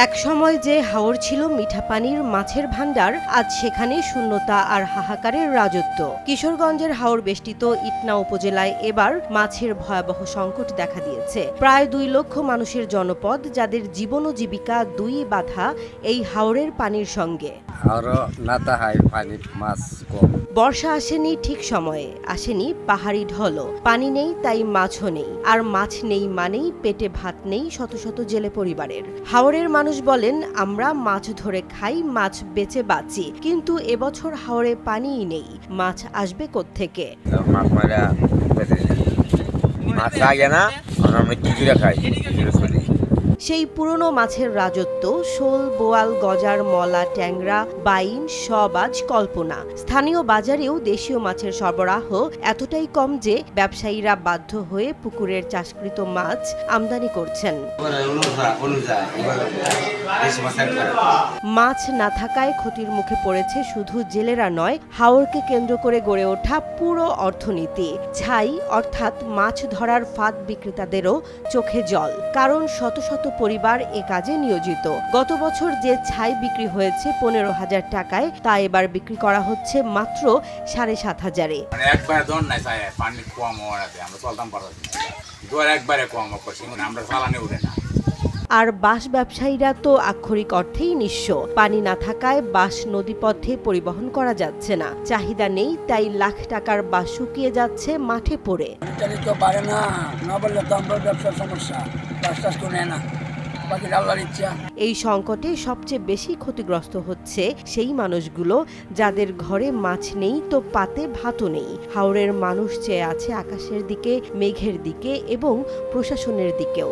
এক সময় যে হাওর ছিল মিঠা পানির মাছের ভান্ডার, আজ সেখানে শূন্যতা আর হাহাকারের রাজত্ব। কিশোরগঞ্জের হাওর বেষ্টিত ইটনা উপজেলায় এবার মাছের ভয়াবহ সংকট দেখা দিয়েছে। প্রায় 2 লক্ষ মানুষের জনপদ, যাদের জীবন ও জীবিকা দুই বাঁধা এই হাওরের পানির সঙ্গে। বর্ষা আসেনি ঠিক সময়ে, আসেনি পাহাড়ি ঢলও। পানি নেই তাই মাছও নেই, আর মাছ নেই মানেই পেটে ভাত নেই শত শত জেলে পরিবারের। হাওরের মানুষ বলেন, আমরা মাছ ধরে খাই, মাছ বেচে বাঁচি, কিন্তু এবছর হাওরে পানিই নেই। মাছ আসবে কোত্থেকে? সেই পুরনো মাছের রাজত্ব, শোল, বোয়াল, গজার, মলা, ট্যাংরা, বাইন সব আজ কল্পনা। স্থানীয় বাজারেও দেশীয় মাছের সরবরাহ এতটাই কম যে ব্যবসায়ীরা বাধ্য হয়ে পুকুরের চাষকৃত মাছ আমদানি করছেন। মাছ না থাকায় ক্ষতির মুখে পড়েছে শুধু জেলেরা নয়, হাওরকে কেন্দ্র করে গড়ে ওঠা পুরো অর্থনীতি। ছাই অর্থাৎ মাছ ধরার ফাঁদ বিক্রেতাদেরও চোখে জল, কারণ শত শত পরিবার এ কাজে নিয়োজিত। গত বছর যে ছাই বিক্রি হয়েছে 15,000 টাকায়, তা এবার বিক্রি করা হচ্ছে মাত্র 7,500-এ। আর বাঁশ ব্যবসায়ীরা তো আক্ষরিক অর্থেই নিঃস্ব। পানি না থাকায় বাঁশ নদীপথে পরিবহন করা যাচ্ছে না। চাহিদা নেই, তাই লাখ টাকার বাঁশ শুকিয়ে যাচ্ছে মাঠে পড়ে। এই সংকটে সবচেয়ে বেশি ক্ষতিগ্রস্ত হচ্ছে সেই মানুষগুলো যাদের ঘরে মাছ নেই তো পাতে ভাতও নেই। হাওরের মানুষ চেয়ে আছে আকাশের দিকে, মেঘের দিকে এবং প্রশাসনের দিকেও।